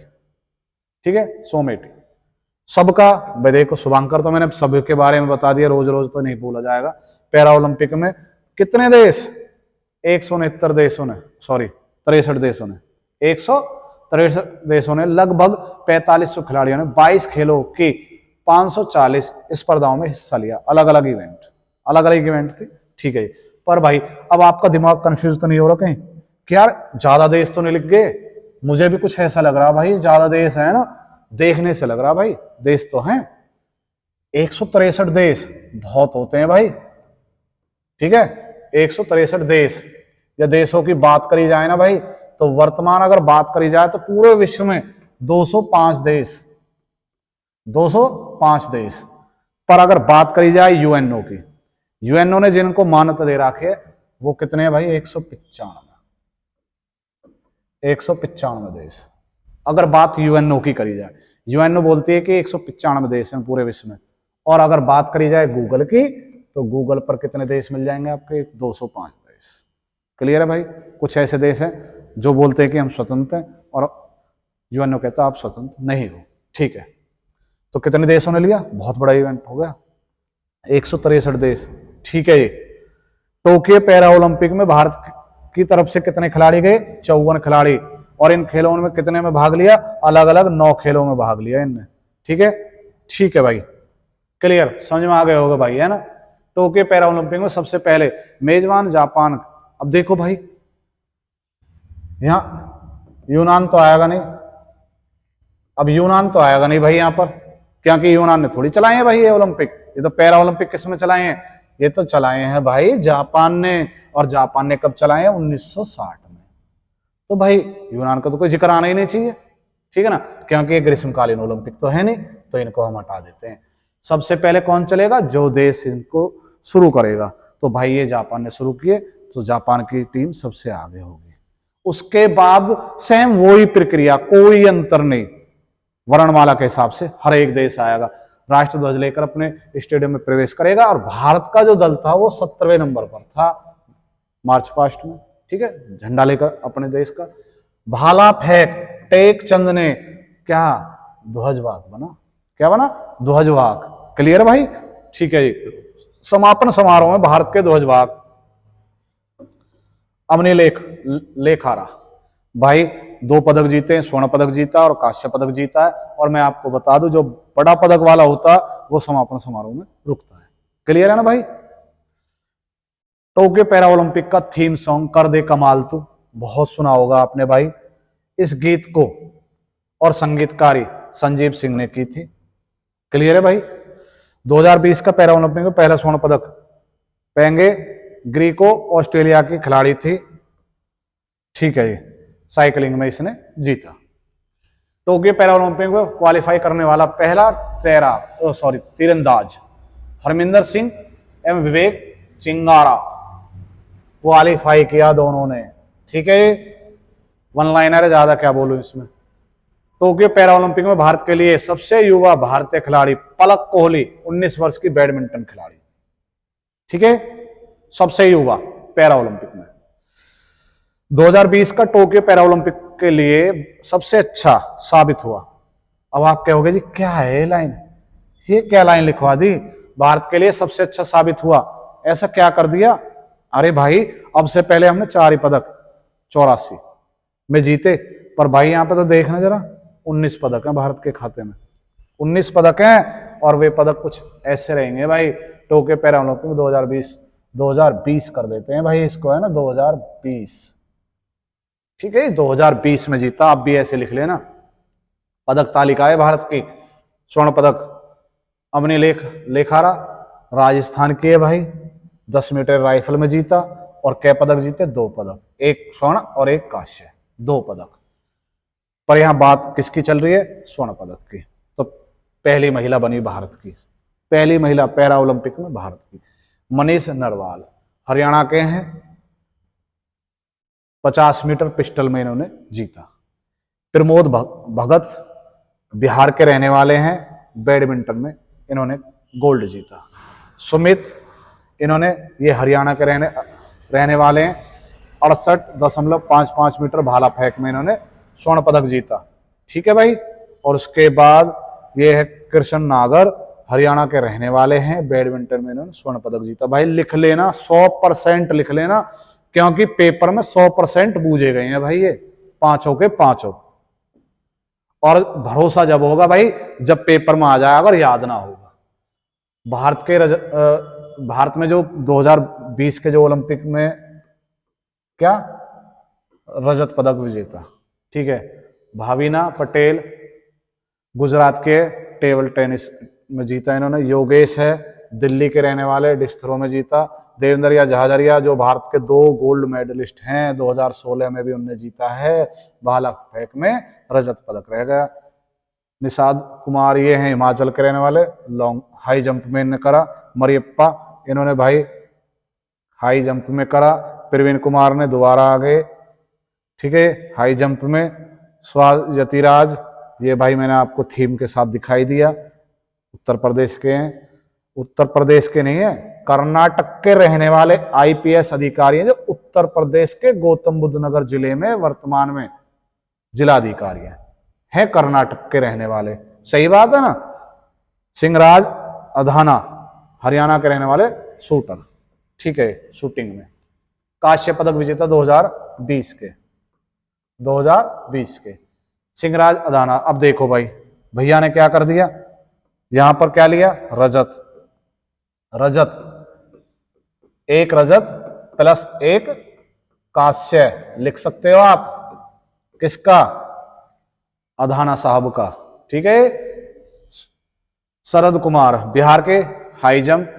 ठीक है, सोमेटी। सबका देखो शुभांकर तो मैंने सब के बारे में बता दिया, रोज रोज तो नहीं बोला जाएगा। पैरा ओलंपिक में कितने देश, 169 देशों ने, सॉरी 63 देशों ने, 163 देशों ने लगभग 4500 खिलाड़ियों ने 22 खेलों की 540 स्पर्धाओं में हिस्सा लिया। अलग अलग इवेंट थी, ठीक है। पर भाई अब आपका दिमाग कंफ्यूज तो नहीं हो रहा कहीं कि यार ज्यादा देश तो नहीं लिख गए? मुझे भी कुछ ऐसा लग रहा भाई, ज्यादा देश है ना, देखने से लग रहा भाई देश तो हैं 163 देश, बहुत होते हैं भाई, ठीक है। 163 देश, या देशों की बात करी जाए ना भाई, तो वर्तमान अगर बात करी जाए तो पूरे विश्व में 205 देश, 205 देश। पर अगर बात करी जाए यूएनओ की, यूएनओ ने जिनको मान्यता दे रखी है वो कितने हैं भाई? 195 देश। अगर बात यूएनओ की करी जाए, यूएनओ बोलती है कि 195 देश हैं पूरे विश्व में। और अगर बात करी जाए गूगल की, तो गूगल पर कितने देश मिल जाएंगे आपके? 205 देश। क्लियर है भाई? कुछ ऐसे देश हैं जो बोलते हैं कि हम स्वतंत्र हैं और यूएनओ कहता है आप स्वतंत्र नहीं हो, ठीक है। तो कितने देशों ने लिया? बहुत बड़ा इवेंट हो गया, 163 देश, ठीक है। ये टोक्यो पैरा ओलंपिक में भारत की तरफ से कितने खिलाड़ी गए? 54 खिलाड़ी। और इन खेलों में कितने में भाग लिया? अलग अलग 9 खेलों में भाग लिया इनने, ठीक है। ठीक है भाई, क्लियर, समझ में आ गए होगा भाई, है ना। टोक्यो पैरा ओलंपिक में सबसे पहले मेजबान जापान। अब देखो भाई, यहां यूनान तो आएगा नहीं, अब यूनान तो आएगा नहीं भाई यहां पर, क्योंकि यूनान ने थोड़ी चलाए हैं भाई ये ओलंपिक। ये तो पैरा ओलंपिक किसमें चलाए हैं? ये तो चलाए हैं भाई जापान ने। और जापान ने कब चलाए हैं? 1960 में। तो भाई यूनान का तो कोई जिक्र आना ही नहीं चाहिए, ठीक है ना, क्योंकि ये ग्रीष्मकालीन ओलंपिक तो है नहीं, तो इनको हम हटा देते हैं। सबसे पहले कौन चलेगा? जो देश इनको शुरू करेगा। तो भाई ये जापान ने शुरू किए, तो जापान की टीम सबसे आगे होगी। उसके बाद सेम वही प्रक्रिया, कोई अंतर नहीं, वर्णमाला के हिसाब से हर एक देश आएगा, राष्ट्र ध्वज लेकर अपने स्टेडियम में प्रवेश करेगा। और भारत का जो दल था वो 17वें नंबर पर था मार्च पास्ट में, ठीक है, झंडा लेकर अपने देश का। भाला फेंक टेक चंद ने क्या ध्वजवाहक बना, क्या बना? ध्वजवाहक। क्लियर भाई? ठीक है जी। समापन समारोह में भारत के ध्वजवाहक अमनी लेखारा भाई 2 पदक जीते हैं, स्वर्ण पदक जीता और कांस्य पदक जीता है। और मैं आपको बता दूं, जो बड़ा पदक वाला होता है वो समापन समारोह में रुकता है। क्लियर है ना भाई? टोक्यो पैरा ओलंपिक का थीम सॉन्ग कर दे कमाल तू, बहुत सुना होगा आपने भाई। इस गीत को और संगीतकारी संजीव सिंह ने की थी। क्लियर है भाई? 2020 का पैरा ओलंपिक में पहला स्वर्ण पदक पेंगे ग्रीको ऑस्ट्रेलिया की खिलाड़ी थी, ठीक है। साइकिलिंग में इसने जीता। टोक्यो पैरा ओलंपिक में क्वालिफाई करने वाला पहला तीरंदाज हरमिंदर सिंह एवं विवेक चिंगारा क्वालिफाई किया दोनों ने, ठीक है। 1 लाइनर है, ज्यादा क्या बोलूं इसमें। टोक्यो पैरा ओलंपिक में भारत के लिए सबसे युवा भारतीय खिलाड़ी पलक कोहली, 19 वर्ष की बैडमिंटन खिलाड़ी, ठीक है, सबसे युवा पैरा ओलंपिक में। 2020 का टोक्यो पैरा ओलंपिक के लिए सबसे अच्छा साबित हुआ। अब आप कहोगे जी क्या है लाइन, ये क्या लाइन लिखवा दी? भारत के लिए सबसे अच्छा साबित हुआ, ऐसा क्या कर दिया? अरे भाई अब से पहले हमने 4 ही पदक 84 में जीते, पर भाई यहां पे तो देखना जरा 19 पदक हैं भारत के खाते में, 19 पदक हैं। और वे पदक कुछ ऐसे रहेंगे भाई, टोक्यो पैरा ओलंपिक 2020 कर देते हैं भाई इसको, है ना, 2020, ठीक है, 2020 में जीता। आप भी ऐसे लिख लेना। पदक तालिका है भारत की। स्वर्ण पदक अमनी लेखारा राजस्थान की है भाई, 10 मीटर राइफल में जीता। और कै पदक जीते? 2 पदक, 1 स्वर्ण और 1 कांस्य, 2 पदक। पर यहां बात किसकी चल रही है? स्वर्ण पदक की। तो पहली महिला बनी भारत की, पहली महिला पैरा ओलंपिक में भारत की, मनीष नरवाल, हरियाणा के हैं। 50 मीटर पिस्टल में इन्होंने जीता। प्रमोद भगत बिहार के रहने वाले हैं, बैडमिंटन में इन्होंने गोल्ड जीता। सुमित, इन्होंने ये हरियाणा के रहने वाले हैं। 68.55 मीटर भाला फेंक में इन्होंने स्वर्ण पदक जीता। ठीक है भाई। और उसके बाद ये है कृष्ण नागर, हरियाणा के रहने वाले हैं, बैडमिंटन में इन्होंने स्वर्ण पदक जीता। भाई लिख लेना, 100% लिख लेना, क्योंकि पेपर में 100% पूछे गए हैं भाई, ये पांचों के पांचों। और भरोसा जब होगा भाई जब पेपर में आ जाएगा और याद ना होगा। भारत में जो 2020 के जो ओलंपिक में क्या रजत पदक विजेता, ठीक है, भाविना पटेल गुजरात के टेबल टेनिस में जीता इन्होंने। योगेश है दिल्ली के रहने वाले, डिस्क थ्रो में जीता। देवेंद्र झाझरिया जो भारत के 2 गोल्ड मेडलिस्ट हैं, 2016 में भी उनने जीता है, भाला फेंक में रजत पदक रह गया। निषाद कुमार ये हैं हिमाचल के रहने वाले, लॉन्ग हाई जंप में इन्होंने करा। मरियप्पा इन्होंने भाई हाई जंप में करा। प्रवीण कुमार ने दोबारा आ गए, ठीक है, हाई जंप में। स्वायतिराज ये भाई मैंने आपको थीम के साथ दिखाई दिया, उत्तर प्रदेश के हैं, उत्तर प्रदेश के नहीं है, कर्नाटक के रहने वाले आईपीएस अधिकारी हैं, जो उत्तर प्रदेश के गौतम बुद्ध नगर जिले में वर्तमान में जिलाधिकारी हैं कर्नाटक के रहने वाले। सही बात है ना। सिंहराज अधाना हरियाणा के रहने वाले शूटर, ठीक है, शूटिंग में कांस्य पदक विजेता 2020 के सिंहराज अधाना। अब देखो भाई भैया ने क्या कर दिया, यहां पर क्या लिया, रजत, एक रजत प्लस एक कांस्य लिख सकते हो आप, किसका, अधाना साहब का। ठीक है। शरद कुमार बिहार के हाई जंप।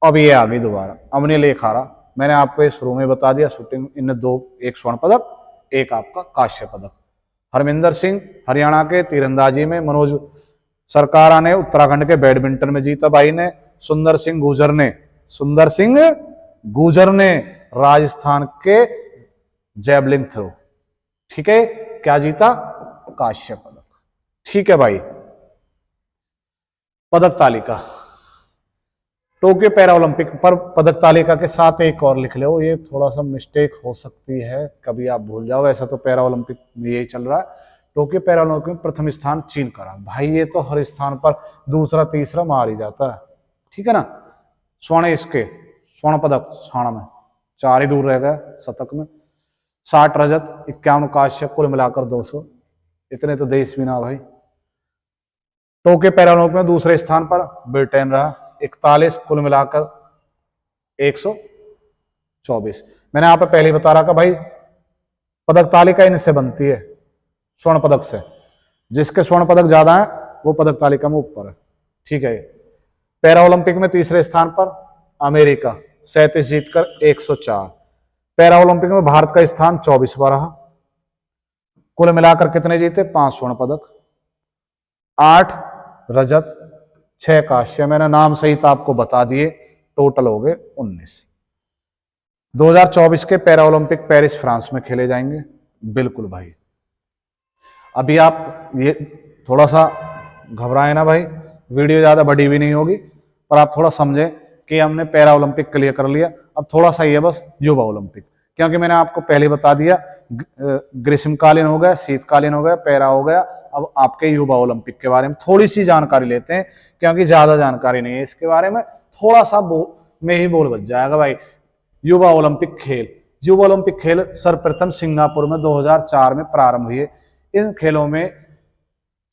अब ये आ गई दोबारा, अमने लेखारा, मैंने आपको ये शुरू में बता दिया, शूटिंग इनने 2, एक स्वर्ण पदक, एक आपका कांस्य पदक। हरमिंदर सिंह हरियाणा के तीरंदाजी में। मनोज सरकारा ने उत्तराखंड के बैडमिंटन में जीता भाई ने। सुंदर सिंह गुर्जर ने राजस्थान के जैवलिन थ्रो, ठीक है, क्या जीता, कांस्य पदक। ठीक है भाई। पदक तालिका, टोक्यो पैरा ओलंपिक पर पदक तालिका के साथ एक और लिख लो, ये थोड़ा सा मिस्टेक हो सकती है, कभी आप भूल जाओ, ऐसा तो पैरा ओलंपिक में यही चल रहा है। टोक्यो पैरा ओलंपिक में प्रथम स्थान चीन का रहा भाई, ये तो हर स्थान पर दूसरा तीसरा मार ही जाता है, ठीक है ना। स्वर्ण पदक स्वर्ण में 4 ही दूर रह गया शतक में। 60 रजत 51 कांस्य, कुल मिलाकर 200, इतने तो देश भी ना भाई। टोक्यो पैरा ओलंपिक में दूसरे स्थान पर ब्रिटेन रहा, 41, कुल मिलाकर 124। मैंने आप पहले बता रहा था भाई पदक तालिका इनसे बनती है, स्वर्ण पदक से, जिसके स्वर्ण पदक ज्यादा है वो पदक तालिका में ऊपर है, ठीक है। पैरा ओलंपिक में तीसरे स्थान पर अमेरिका 37 जीतकर 104। पैरा ओलंपिक में भारत का स्थान 24वां रहा। कुल मिलाकर कितने जीते, 5 स्वर्ण पदक, 8 रजत, 6 कांस्य, मैंने नाम सहित आपको बता दिए, टोटल हो गए 19। 2024 के पैरा ओलंपिक पेरिस फ्रांस में खेले जाएंगे। बिल्कुल भाई। अभी आप ये थोड़ा सा घबराए ना भाई, वीडियो ज्यादा बड़ी भी नहीं होगी, पर आप थोड़ा समझें कि हमने पैरा ओलंपिक क्लियर कर लिया, अब थोड़ा सा ये बस युवा ओलंपिक, क्योंकि मैंने आपको पहले बता दिया ग्रीष्मकालीन हो गया, शीतकालीन हो गया, पैरा हो गया। अब आपके युवा ओलंपिक के बारे में थोड़ी सी जानकारी लेते हैं, क्योंकि ज्यादा जानकारी नहीं है इसके बारे में, थोड़ा सा में ही बोल बच जाएगा भाई। युवा ओलंपिक खेल सर्वप्रथम सिंगापुर में 2004 में प्रारंभ हुए। इन खेलों में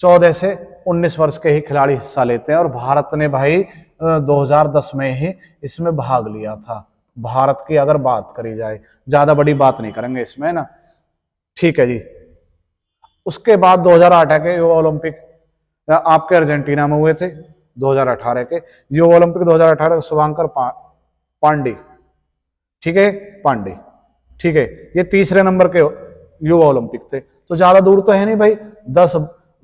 14 से 19 वर्ष के ही खिलाड़ी हिस्सा लेते हैं, और भारत ने भाई 2010 में ही इसमें भाग लिया था। भारत की अगर बात करी जाए, ज्यादा बड़ी बात नहीं करेंगे इसमें ना, ठीक है जी। उसके बाद 2008 के युवा ओलंपिक आपके अर्जेंटीना में हुए थे। 2018 के युवा ओलंपिक 2018 शुभांकर पांडे, ठीक है, ठीक है, ये तीसरे नंबर के युवा ओलंपिक थे। तो ज्यादा दूर तो है नहीं भाई,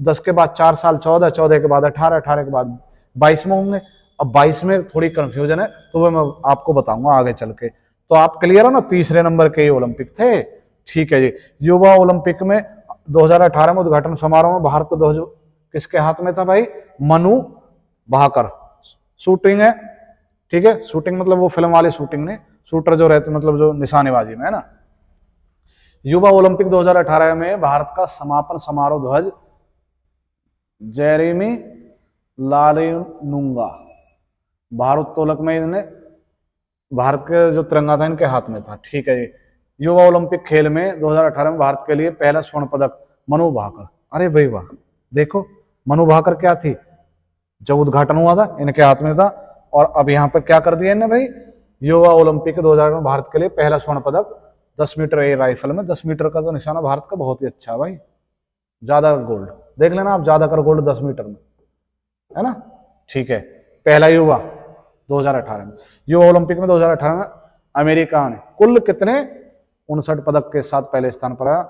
10 के बाद 4 साल 14 के बाद 18 के बाद 22 में होंगे। अब 22 में थोड़ी कंफ्यूजन है, तो वो मैं आपको बताऊंगा आगे चल के। तो आप क्लियर हो ना, तीसरे नंबर के ओलंपिक थे, ठीक है जी। युवा ओलंपिक में 2018 में उद्घाटन समारोह में भारत को किसके हाथ में था भाई, मनु भाकर। शूटिंग है, ठीक है, शूटिंग मतलब वो फिल्म वाली शूटिंग नहीं, शूटर जो रहते मतलब जो निशानेबाजी में है ना, युवा ओलंपिक 2018 में भारत का समापन समारोह ध्वज जेरेमी लारिनुंगा भारोत्तोलक में इन्हें भारत के जो तिरंगा था इनके हाथ में था। ठीक है जी। युवा ओलंपिक खेल में 2018 में भारत के लिए पहला स्वर्ण पदक मनु भाकर। अरे भाई वाह, देखो मनु भाकर क्या थी, जब उद्घाटन हुआ था इनके हाथ में था, और अब यहाँ पर क्या कर दिया इन्हें भाई, युवा ओलंपिक 2018 में भारत के लिए पहला स्वर्ण पदक 10 मीटर एयर राइफल में। 10 मीटर का तो निशाना भारत का बहुत ही अच्छा है भाई, ज्यादा गोल्ड देख लेना आप, ज्यादा कर गोल्ड 10 मीटर में, है ना। ठीक है, पहला युवा 2018 में। युवा ओलंपिक में 2018 में अमेरिका ने कुल कितने 59 पदक के साथ पहले स्थान पर आया।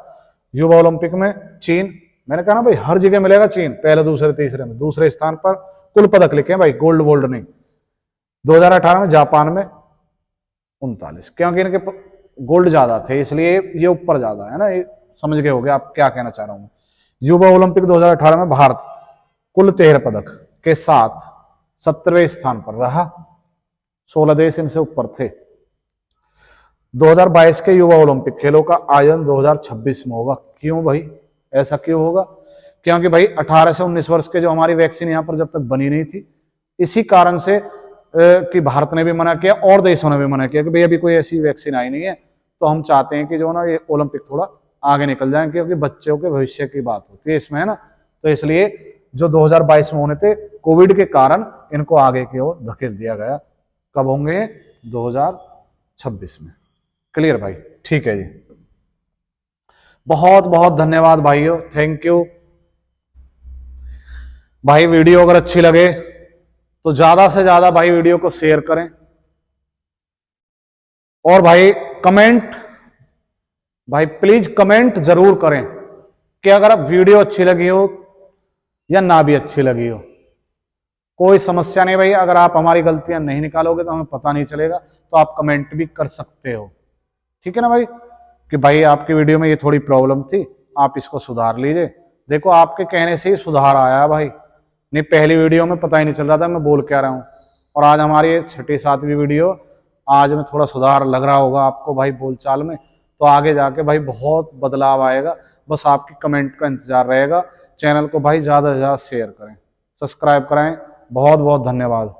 युवा ओलंपिक में चीन, मैंने कहा ना भाई हर जगह मिलेगा चीन, पहले दूसरे तीसरे में, दूसरे स्थान पर कुल पदक लिखे हैं भाई, गोल्ड वोल्ड नहीं। 2018 में जापान में 39, क्योंकि इनके गोल्ड ज्यादा थे इसलिए ये ऊपर ज्यादा है ना, ये समझ गए होगे आप क्या कहना चाह रहा हूं। युवा ओलंपिक 2018 में भारत कुल 13 पदक के साथ 17वें स्थान पर रहा, 16 देश इनसे ऊपर थे। 2022 के युवा ओलंपिक खेलों का आयोजन 2026 में होगा। क्यों भाई, ऐसा क्यों होगा? क्योंकि भाई 18 से 19 वर्ष के जो हमारी वैक्सीन यहाँ पर जब तक बनी नहीं थी, इसी कारण से कि भारत ने भी मना किया और देशों ने भी मना किया कि भाई अभी कोई ऐसी वैक्सीन आई नहीं है, तो हम चाहते हैं कि जो ना ये ओलंपिक थोड़ा आगे निकल जाए, क्योंकि बच्चों के भविष्य की बात होती है इसमें, है ना। तो इसलिए जो 2022 में होने थे, कोविड के कारण इनको आगे की ओर धकेल दिया गया। कब होंगे? 2026 में। क्लियर भाई? ठीक है जी, बहुत बहुत धन्यवाद भाइयों, थैंक यू भाई। वीडियो अगर अच्छी लगे तो ज्यादा से ज्यादा भाई वीडियो को शेयर करें, और भाई कमेंट, भाई प्लीज कमेंट जरूर करें कि अगर वीडियो अच्छी लगी हो या ना भी अच्छी लगी हो, कोई समस्या नहीं भाई। अगर आप हमारी गलतियां नहीं निकालोगे तो हमें पता नहीं चलेगा, तो आप कमेंट भी कर सकते हो, ठीक है ना भाई, कि भाई आपकी वीडियो में ये थोड़ी प्रॉब्लम थी, आप इसको सुधार लीजिए। देखो आपके कहने से ही सुधार आया भाई, नहीं पहली वीडियो में पता ही नहीं चल रहा था मैं बोल क्या रहा हूँ, और आज हमारी 6ठी 7वीं वीडियो, आज में थोड़ा सुधार लग रहा होगा आपको भाई बोलचाल में, तो आगे जाके भाई बहुत बदलाव आएगा। बस आपकी कमेंट का इंतजार रहेगा। चैनल को भाई ज़्यादा से ज़्यादा शेयर करें, सब्सक्राइब कराएं। बहुत बहुत धन्यवाद।